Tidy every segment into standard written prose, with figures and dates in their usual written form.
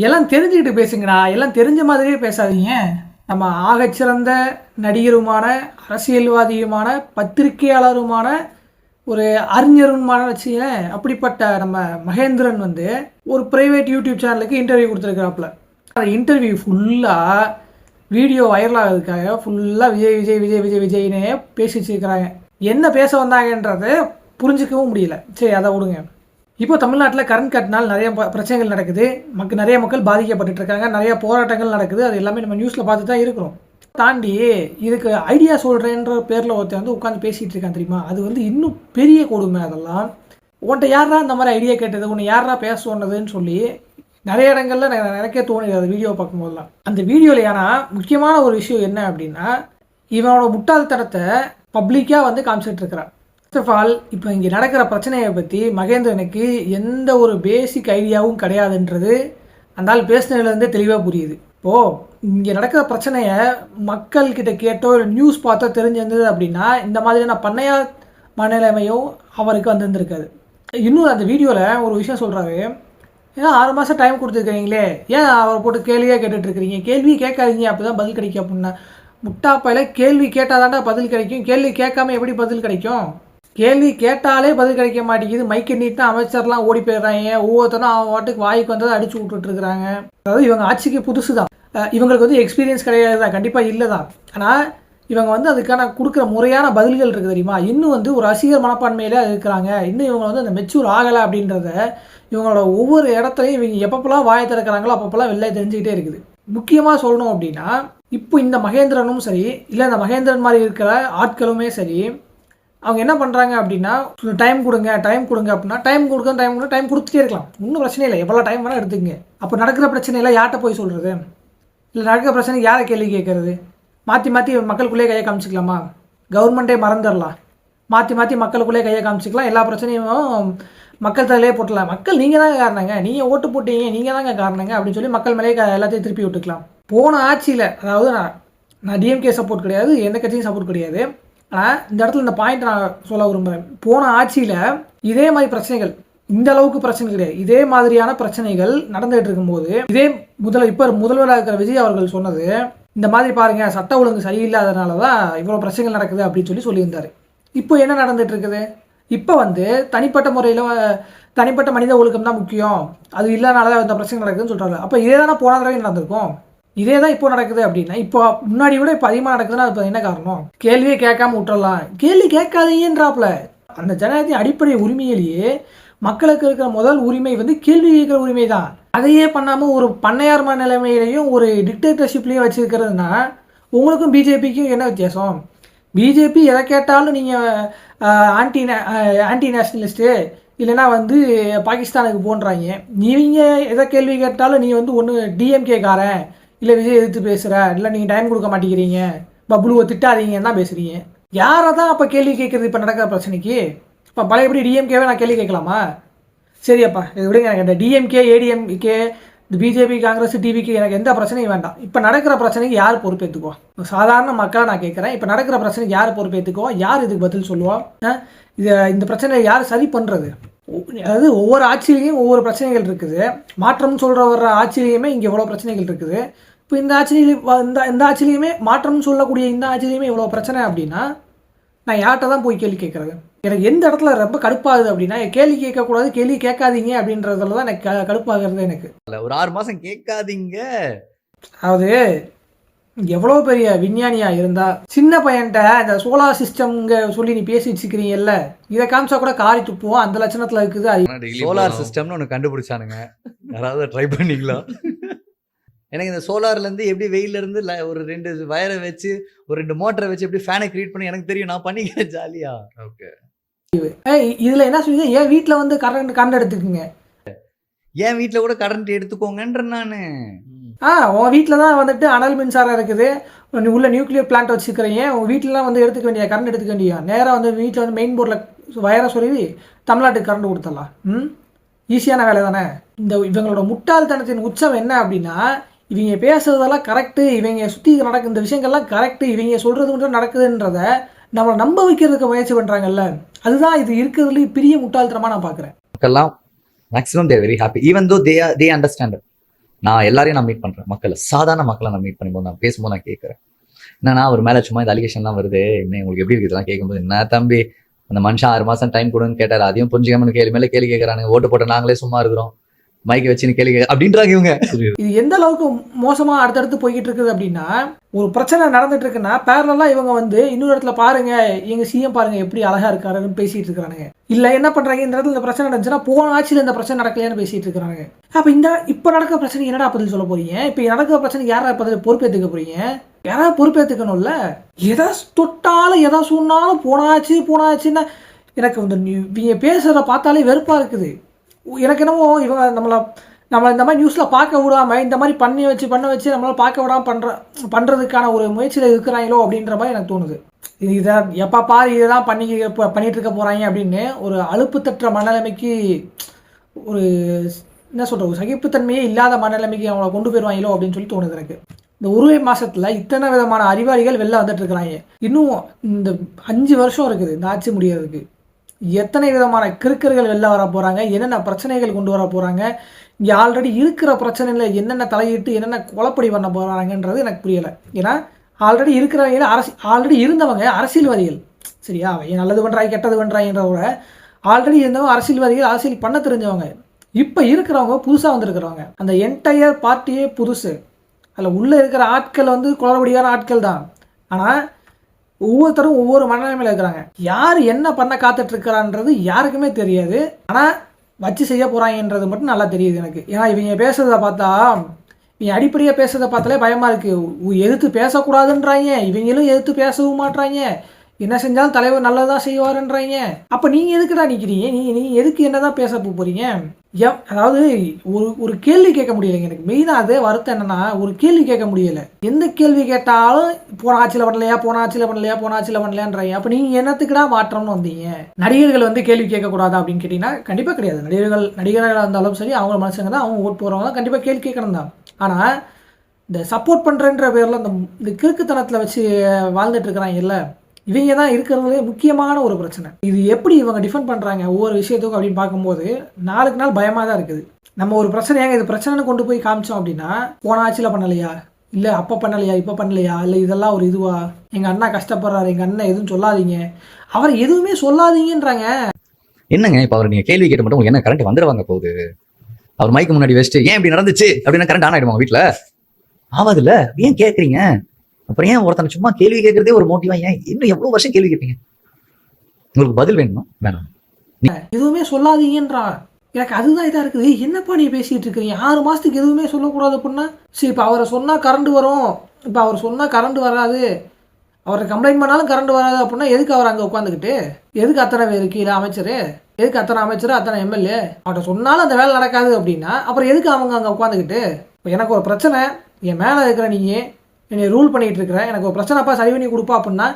எல்லாம் தெரிஞ்சுக்கிட்டு பேசுங்கடா, எல்லாம் தெரிஞ்ச மாதிரியே பேசாதீங்க. நம்ம ஆகச்சிறந்த நடிகருமான, அரசியல்வாதியுமான, பத்திரிகையாளருமான, ஒரு அறிஞருமான வச்சுங்களேன். அப்படிப்பட்ட நம்ம மகேந்திரன் வந்து ஒரு பிரைவேட் யூடியூப் சேனலுக்கு இன்டர்வியூ கொடுத்துருக்குறாப்புல. அந்த இன்டர்வியூ ஃபுல்லாக வீடியோ வைரல் ஆகிறதுக்காக ஃபுல்லாக விஜய் விஜய் விஜய் விஜய் விஜய்னே பேசி வச்சுருக்கிறாங்க. என்ன பேச வந்தாங்கன்றதை புரிஞ்சிக்கவும் முடியல. சரி, அதை விடுங்க. இப்போ தமிழ்நாட்டில் கரண்ட் கட்னால் நிறைய பிரச்சனைகள் நடக்குது. நிறைய மக்கள் பாதிக்கப்பட்டு இருக்காங்க. நிறைய போராட்டங்கள் நடக்குது. அது எல்லாமே நம்ம நியூஸில் பார்த்து தான் இருக்கிறோம். தாண்டி இதுக்கு ஐடியா சொல்கிறேன்ற பேரில் ஒருத்தர் வந்து உட்காந்து பேசிகிட்டு இருக்கான் தெரியுமா? அது வந்து இன்னும் பெரிய கொடுமை. அதெல்லாம் உன்ட்ட யாரா இந்த மாதிரி ஐடியா கேட்டது, உன்னை யாரா பேச சொன்னதுன்னு சொல்லி நிறைய இடங்கள்ல எனக்கே தோணுது அது வீடியோ பார்க்கும்போதெல்லாம். அந்த வீடியோவில் ஏன்னா முக்கியமான ஒரு விஷயம் என்ன அப்படின்னா, இவனோட முட்டாள்தனத்தை பப்ளிக்காக வந்து காமிச்சிட்டு இருக்கிறான். ஃபர்ஸ்ட் ஆஃப் ஆல், இப்போ இங்கே நடக்கிற பிரச்சனையை பற்றி மகேந்திரனுக்கு எந்த ஒரு பேசிக் ஐடியாவும் கிடையாதுன்றது அந்த ஆள் பேசினதுலேருந்தே தெளிவாக புரியுது. இப்போது இங்கே நடக்கிற பிரச்சனையை மக்கள்கிட்ட கேட்டோ இல்லை நியூஸ் பார்த்தோ தெரிஞ்சிருந்தது அப்படின்னா இந்த மாதிரியான பண்ணையார் மனநிலைமையும் அவருக்கு வந்திருந்திருக்காது. இன்னும் அந்த வீடியோவில் ஒரு விஷயம் சொல்கிறாரு. ஏன்னா 6 மாதம் டைம் கொடுத்துருக்கீங்களே, ஏன் அவரை போட்டு கேள்வியாக கேட்டுட்ருக்கிறீங்க? கேள்வி கேட்காதீங்க, அப்போ தான் பதில் கிடைக்கும் அப்படின்னா. முட்டாப்பையில் கேள்வி கேட்டால் தாண்டா பதில் கிடைக்கும். கேள்வி கேட்காம எப்படி பதில் கிடைக்கும்? கேள்வி கேட்டாலே பதில் கிடைக்க மாட்டேங்குது. மைக்கை நீட்டு அமைச்சர்லாம் ஓடி போயிடுறாங்க. ஒவ்வொருத்தரும் அவன் வாட்டுக்கு வாய்க்கு வந்ததை அடிச்சு விட்டுட்டுருக்குறாங்க. அதாவது இவங்க ஆட்சிக்கு புதுசு தான். இவங்களுக்கு வந்து எக்ஸ்பீரியன்ஸ் கிடையாது தான், கண்டிப்பாக இல்லை தான். ஆனால் இவங்க வந்து அதுக்கான கொடுக்குற முறையான பதில்கள் இருக்குது தெரியுமா? இன்னும் வந்து ஒரு ரசிகர் மனப்பான்மையிலே இருக்கிறாங்க. இன்னும் இவங்க வந்து அந்த மெச்சூர் ஆகலை அப்படின்றத இவங்களோட ஒவ்வொரு இடத்துலையும் இவங்க எப்பப்பெல்லாம் வாயை திறக்கிறாங்களோ அப்பப்பெல்லாம் வெளில தெரிஞ்சுக்கிட்டே இருக்குது. முக்கியமாக சொல்லணும் அப்படின்னா, இப்போ இந்த மகேந்திரனும் சரி, இல்லை இந்த மகேந்திரன் மாதிரி இருக்கிற ஆட்களுமே சரி, அவங்க என்ன பண்ணுறாங்க அப்படின்னா, டைம் கொடுங்க அப்படின்னா டைம் கொடுத்துட்டே இருக்கலாம். ஒன்றும் பிரச்சனை இல்லை, எவ்வளோ டைம் வேணால் எடுத்துக்கங்க. அப்போ நடக்கிற பிரச்சனையில் யார்கிட்ட போய் சொல்கிறது? இல்லை நடக்கிற பிரச்சனைக்கு யாரை கேள்வி கேட்கறது? மாற்றி மக்களுக்குள்ளே கையை காமிச்சிக்கலாமா? கவர்மெண்ட்டே மறந்துடலாம். மாற்றி மக்களுக்குள்ளே கையை காமிச்சிக்கலாம். எல்லா பிரச்சனையும் மக்கள் தலையிலே போட்டலாம். மக்கள் நீங்கள் தாங்க காரணங்க, நீங்கள் ஓட்டு போட்டீங்க, நீங்கள் தாங்க காரணங்க அப்படின்னு சொல்லி மக்கள் மேலே எல்லாத்தையும் திருப்பி விட்டுக்கலாம். போன ஆட்சியில், அதாவது நான் டிஎம்கே சப்போர்ட் கிடையாது, எந்த கட்சியும் சப்போர்ட் கிடையாது. ஆனால் இந்த இடத்துல இந்த பாயிண்ட் நான் சொல்ல விரும்புகிறேன். போன ஆட்சியில் இதே மாதிரி பிரச்சனைகள், இந்த அளவுக்கு பிரச்சனை கிடையாது, இதே மாதிரியான பிரச்சனைகள் நடந்துகிட்டு இருக்கும்போது இப்போ முதல்வராக இருக்கிற விஜய் அவர்கள் சொன்னது, இந்த மாதிரி பாருங்கள் சட்ட ஒழுங்கு சரியில்லாதனால தான் இவ்வளோ பிரச்சனைகள் நடக்குது அப்படின்னு சொல்லியிருந்தார். இப்போ என்ன நடந்துட்டு இருக்குது? இப்போ வந்து தனிப்பட்ட முறையில் தனிப்பட்ட மனித ஒழுக்கம் தான் முக்கியம், அது இல்லைனால தான் இந்த பிரச்சனை நடக்குதுன்னு சொல்கிறாங்க. அப்போ இதே தானே போன தடவை நடந்திருக்கும், இதே தான் இப்போ நடக்குது அப்படின்னா, இப்போ முன்னாடி விட இப்போ அதிகமாக நடக்குதுன்னா அது என்ன காரணம்? கேள்வியே கேட்காம விட்டுறலாம். கேள்வி கேட்காதீங்கன்றாப்புல. அந்த ஜனநாயகத்தின் அடிப்படை உரிமையிலேயே மக்களுக்கு இருக்கிற முதல் உரிமை வந்து கேள்வி கேட்குற உரிமை தான். அதையே பண்ணாமல் ஒரு பண்ணையார் நிலைமையிலையும் ஒரு டிக்டேட்டர்ஷிப்லேயும் வச்சுருக்கிறதுனா உங்களுக்கும் பிஜேபிக்கும் என்ன வித்தியாசம்? பிஜேபி எதை கேட்டாலும் நீங்கள் ஆன்டி நேஷ்னலிஸ்ட்டு இல்லைனா வந்து பாகிஸ்தானுக்கு போன்றாங்க. நீங்கள் எதை கேள்வி கேட்டாலும் நீங்கள் வந்து ஒன்று டிஎம்கேக்காரன், இல்லை விஜய் எதிர்த்து பேசுகிற, இல்லை நீங்கள் டைம் கொடுக்க மாட்டேங்கிறீங்க, பப்ளுவை திட்டாதீங்கன்னு தான் பேசுகிறீங்க. யாரை தான் அப்போ கேள்வி கேட்குறது? இப்போ நடக்கிற பிரச்சனைக்கு இப்போ பழையபடி டிஎம்கேவே நான் கேள்வி கேட்கலாமா? சரியாப்பா, இது விடுங்க. எனக்கு இந்த டிஎம்கே ஏடிஎம்கே இந்த பிஜேபி காங்கிரஸ் டிவிக்கு எனக்கு எந்த பிரச்சனையும் வேண்டாம். இப்போ நடக்கிற பிரச்சனைக்கு யார் பொறுப்பேற்றுக்குவா? சாதாரண மக்களை நான் கேட்குறேன். இப்போ நடக்கிற பிரச்சனைக்கு யார் பொறுப்பேற்றுக்குவா? யார் இதுக்கு பதில் சொல்லுவா? இந்த பிரச்சனையை யார் சரி பண்ணுறது? அதாவது ஒவ்வொரு ஆட்சியிலையும் ஒவ்வொரு பிரச்சனைகள் இருக்குது. மாற்றம் வர்ற ஆட்சியிலையுமே இங்கே இவ்வளோ பிரச்சனைகள் இருக்குது. இப்போ இந்த ஆட்சியிலையுமே மாற்றம்னு சொல்லக்கூடிய இந்த ஆட்சியிலையுமே இவ்வளோ பிரச்சனை அப்படின்னா நான் யார்கிட்ட தான் போய் கேள்வி கேட்குறது? எனக்கு எந்த இடத்துல ரொம்ப கடுப்பாகுது அப்படின்னா, கேள்வி கேட்கக்கூடாது, கேள்வி கேட்காதீங்க அப்படின்றதுல தான் எனக்கு கடுப்பாகிறது. எனக்கு ஒரு 6 மாதம் கேட்காதீங்க. அதாவது எவ்வளோ பெரிய விஞ்ஞானியாக இருந்தா சின்ன பையன்ட்ட இந்த சோலார் சிஸ்டம்ங்க சொல்லி நீ பேசி வச்சுக்கிறீங்கல்ல, இதை காமிச்சா கூட காரி துப்புவோம். அந்த லட்சணத்தில் இருக்குது. சோலார் சிஸ்டம்னு ஒன்று கண்டுபிடிச்சானுங்க, யாராவது ட்ரை பண்ணிங்களா? எனக்கு இந்த சோலார்லேருந்து எப்படி வெயிலேருந்து ஒரு 2 வயரை வச்சு ஒரு 2 மோட்டரை வச்சு எப்படி ஃபேனை கிரியேட் பண்ணி எனக்கு தெரியும், நான் பண்ணிக்கிறேன் ஜாலியா. ஓகே, இதில் என்ன சொல்லுங்க, ஏன் வீட்டில் வந்து கரண்ட் எடுத்துக்குங்க, ஏன் வீட்டில் கூட கரண்ட் எடுத்துக்கோங்கன்ற நான். உன் வீட்டில் தான் வந்துட்டு அனல் மின்சாரம் இருக்குது, உள்ள நியூக்ளியர் பிளான்ட் வச்சுக்கிறீங்க, உங்கள் வீட்டிலலாம் வந்து எடுத்துக்க வேண்டிய கரண்ட் எடுத்துக்க வேண்டிய நேராக வந்து வீட்டில் வந்து மெயின் போர்டில் வயரை சொல்லி தமிழ்நாட்டுக்கு கரண்ட் கொடுத்துடலாம். ஈஸியான வேலை தானே. இவங்களோட முட்டாள்தனத்தின் உச்சம் என்ன அப்படின்னா, இவங்க பேசுறதெல்லாம் கரெக்டு, இவங்க சுற்றி நடக்கும் இந்த விஷயங்கள்லாம் கரெக்டு, இவங்க சொல்கிறது மட்டும் நடக்குதுன்றத நம்மளை நம்ப வைக்கிறதுக்கு முயற்சி பண்ணுறாங்கல்ல, அதுதான் இது இருக்கிறதுலேயே பெரிய முட்டாள்தனமாக நான் பார்க்குறேன். Maximum they very happy even though they understand. நான் எல்லாரையும் நான் மீட் பண்றேன், மக்களை, சாதாரண மக்களை நான் மீட் பண்ணும்போது, நான் பேசும்போது நான் கேட்கறேன், என்னன்னா ஒரு மேல சும்மா இந்த அலிகேஷன்லாம் வருது, என்ன உங்களுக்கு எப்படி இருக்குதுலாம் கேட்கும்போது, என்ன தம்பி அந்த மனுஷன் 6 மாசம் டைம் கொடுன்னு கேட்டாரு, அதையும் புரிஞ்சுக்காம கேள்வி மேல கேள்வி கேட்கறானுங்க, ஓட்டு போட்ட நாங்களே சும்மா இருக்கிறோம், மைக்கை வச்சு கேள்வி கேட்க அப்படின்றாங்க இவங்க. இது எந்த அளவுக்கு மோசமா அடுத்தடுத்து போய்கிட்டு இருக்குது அப்படின்னா, ஒரு பிரச்சனை நடந்துட்டு இருக்குன்னா பேரலா இவங்க வந்து இன்னொரு இடத்துல பாருங்க, எங்க சிஎம் பாருங்க எப்படி அழகா இருக்காருன்னு பேசிட்டு இருக்கானுங்க. இல்ல என்ன பண்றாங்க, இந்த இடத்துல இந்த பிரச்சனை நடந்துச்சுன்னா போன ஆட்சியில் இந்த பிரச்சனை நடக்கலையான்னு பேசிட்டு இருக்காங்க. அப்ப இப்ப நடக்கிற பிரச்சனை என்னடா பதில் சொல்ல போறீங்க? இப்ப நடக்கிற பிரச்சனைக்கு யாரா பதில் பொறுப்பேற்றுக்க போறீங்க? யாராவது பொறுப்பேற்றுக்கணும்ல. எதை தொட்டாலும் எதை சொன்னாலும் போனாச்சுன்னா எனக்கு வந்து நீங்க பேசுறத பார்த்தாலே வெறுப்பா இருக்குது. எனக்கு என்னமோ இவங்க நம்மளை இந்த மாதிரி நியூஸில் பார்க்க விடாமல் இந்த மாதிரி பண்ண வச்சு நம்மளால் பார்க்க விடாமல் பண்ணுறதுக்கான ஒரு முயற்சியில் இருக்கிறாங்களோ அப்படின்ற மாதிரி எனக்கு தோணுது. இதை எப்போ பாரு இதை தான் பண்ணிகிட்டு இருக்க போகிறாங்க அப்படின்னு ஒரு அலுப்பு தட்டுற மனநிலைமைக்கு, ஒரு என்ன சொல்கிற ஒரு சகிப்புத்தன்மையே இல்லாத மனநிலைமைக்கு அவங்கள கொண்டு போயிடுவாங்களோ அப்படின்னு சொல்லி தோணுது எனக்கு. இந்த உருவை மாதத்தில் இத்தனை விதமான அறிவாளிகள் வெளில வந்துட்டு இருக்கிறாங்க. இன்னும் இந்த 5 வருஷம் இருக்குது இந்த ஆட்சி முடியறதுக்கு. எத்தனை விதமான கிறுக்கர்கள் வெளில வர போகிறாங்க, என்னென்ன பிரச்சனைகள் கொண்டு வர போகிறாங்க, இங்கே ஆல்ரெடி இருக்கிற பிரச்சனையில் என்னென்ன தலையிட்டு என்னென்ன குழப்படி பண்ண போகிறாங்கன்றது எனக்கு புரியலை. ஏன்னா ஆல்ரெடி இருக்கிறவங்க ஆல்ரெடி இருந்தவங்க அரசியல்வாதிகள், சரியா? நல்லது பண்ணுறாங்க கெட்டது பண்ணுறாங்கன்றவங்க ஆல்ரெடி இருந்தவங்க அரசியல்வாதிகள், அரசியல் பண்ண தெரிஞ்சவங்க. இப்போ இருக்கிறவங்க புதுசாக வந்துருக்கிறவங்க, அந்த என்டையர் பார்ட்டியே புதுசு. அதில் உள்ளே இருக்கிற ஆட்கள் வந்து குளறுபடியான ஆட்கள் தான். ஆனால் ஒவ்வொருத்தரும் ஒவ்வொரு மனநிலைமையில் இருக்கிறாங்க. யார் என்ன பண்ண காத்துட்டு இருக்கிறான்றது யாருக்குமே தெரியாது. ஆனால் வச்சு செய்ய போகிறாங்கன்றது மட்டும் நல்லா தெரியுது எனக்கு. ஏன்னா இவங்க பேசுறதை பார்த்தா, இவங்க அடிப்படையாக பேசுறதை பார்த்தாலே பயமாக இருக்குது. எதிர்த்து பேசக்கூடாதுன்றாங்க, இவங்களும் எதிர்த்து பேசவும் மாட்றாங்க. என்ன செஞ்சாலும் தலைவர் நல்லதாக செய்வாருன்றாங்க. அப்போ நீங்கள் எதுக்குடா நிற்கிறீங்க? நீங்கள் எதுக்கு என்ன தான் பேச போகிறீங்க? அதாவது ஒரு கேள்வி கேட்க முடியலைங்க. எனக்கு மெயினாக அது வருத்தம் என்னன்னா, ஒரு கேள்வி கேட்க முடியலை. எந்த கேள்வி கேட்டாலும் போன ஆட்சியில் பண்ணலையான்றாங்க. அப்போ நீங்கள் என்னத்துக்குடா மாற்றம்னு வந்தீங்க? நடிகர்கள் வந்து கேள்வி கேட்கக்கூடாதா அப்படின்னு கேட்டிங்கன்னா கண்டிப்பாக கிடையாது. நடிகர்களாக இருந்தாலும் சரி, அவங்க மனுஷங்க தான், அவங்க ஓட்டு போகிறவங்க தான், கண்டிப்பாக கேள்வி கேட்கணும் தான். ஆனால் இந்த சப்போர்ட் பண்ணுறன்ற பேரில் இந்த கிறுக்குத்தனத்தில் வச்சு வாழ்ந்துட்டு இருக்கிறாங்க இல்லை, இவங்க தான் இருக்கிறதுலே முக்கியமான ஒரு பிரச்சனை. இது எப்படி இவங்க டிஃபெண்ட் பண்ணுறாங்க ஒவ்வொரு விஷயத்துக்கும் அப்படின்னு பார்க்கும்போது நாளுக்கு நாள் பயமாக தான் இருக்குது. நம்ம ஒரு பிரச்சனையாங்க இது பிரச்சனைன்னு கொண்டு போய் காமிச்சோம் அப்படின்னா, போன ஆட்சியில் பண்ணலையா, இல்லை அப்போ பண்ணலையா, இப்போ பண்ணலையா, இல்லை இதெல்லாம் ஒரு இதுவா, எங்கள் அண்ணா கஷ்டப்படுறாரு, எங்கள் அண்ணன் எதுவும் சொல்லாதீங்க, அவர் எதுவுமே சொல்லாதீங்கன்றாங்க. என்னங்க இப்போ அவர் நீங்கள் கேள்வி கேட்ட மட்டும் உங்களுக்கு என்ன கரண்ட் வந்துடுவாங்க போகுது? அவர் மைக்கு முன்னாடி வச்சுட்டு ஏன் இப்படி நடந்துச்சு அப்படின்னா கரண்ட் ஆன் ஆகிடுவாங்க வீட்டில்? ஆகாதுல்ல, ஏன் கேட்குறீங்க? அப்புறம் ஏன் ஒருத்தனை சும்மா கேள்வி கேட்கறதே ஒரு மோட்டிவா? ஏன் இன்னும் எவ்வளவு வருஷம் கேள்வி கேட்பீங்க? உங்களுக்கு பதில் வேணுமா? வேணாம், எதுவுமே சொல்லாதீங்கன்றா. எனக்கு அதுதான் இதாக இருக்குது. என்னப்பா நீ பேசிட்டு இருக்கிறீங்க? 6 மாசத்துக்கு எதுவுமே சொல்லக்கூடாது அப்படின்னா சரி, இப்போ அவரை சொன்னால் கரண்ட் வரும், இப்போ அவர் சொன்னால் கரண்ட் வராது, அவரை கம்ப்ளைண்ட் பண்ணாலும் கரண்ட் வராது அப்படின்னா எதுக்கு அவர் அங்கே உட்காந்துக்கிட்டு? எதுக்கு அத்தனை பேர் கீழே அமைச்சர், எதுக்கு அத்தனை அமைச்சர், அத்தனை எம்எல்ஏ? அவர்கிட்ட சொன்னாலும் அந்த வேலை நடக்காது அப்படின்னா அப்புறம் எதுக்கு அவங்க அங்கே உட்காந்துக்கிட்டு? இப்போ எனக்கு ஒரு பிரச்சனை, என் மேலே இருக்கிற நீங்கள் என்னை ரூல் பண்ணிகிட்டு இருக்கிறேன், எனக்கு ஒரு பிரச்சனைப்பா சரி பண்ணி கொடுப்பா அப்படின்னா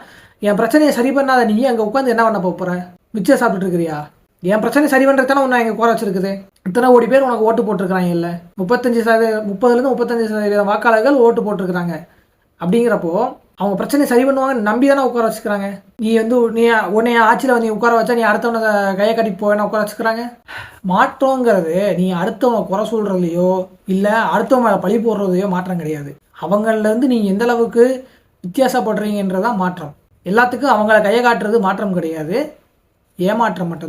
என் பிரச்சனையை சரி பண்ணாத நீ அங்கே உட்காந்து என்ன பண்ண போகிற? மிச்சம் சாப்பிட்டுட்டு இருக்கிறியா? என் பிரச்சனையை சரி பண்ணுறது தானே ஒன்று எங்கள் குறை வச்சிருக்குது. இத்தனை கோடி பேர் உனக்கு ஓட்டு போட்டிருக்கிறாங்க இல்லை, 30% வாக்காளர்கள் ஓட்டு போட்டிருக்கிறாங்க. அப்படிங்கிறப்போ அவங்க பிரச்சனையை சரி பண்ணுவாங்கன்னு நம்பி தானே உட்கார வச்சுக்கிறாங்க. நீ உன்னை ஆட்சியில் வந்து உட்கார வச்சா நீ அடுத்தவனை கையை கட்டிட்டு போவேன்னா உட்கார வச்சுக்கிறாங்க. மாற்றங்கிறது நீ அடுத்தவனை குறை சொல்கிறதையோ இல்லை அடுத்தவங்க பழி போடுறதையோ மாற்றம் கிடையாது. அவங்கள்லேருந்து நீங்கள் எந்த அளவுக்கு வித்தியாசப்படுறீங்கன்றதான் மாற்றம். எல்லாத்துக்கும் அவங்கள கையை காட்டுறது மாற்றம் கிடையாது, ஏமாற்றம் மட்டும்தான்.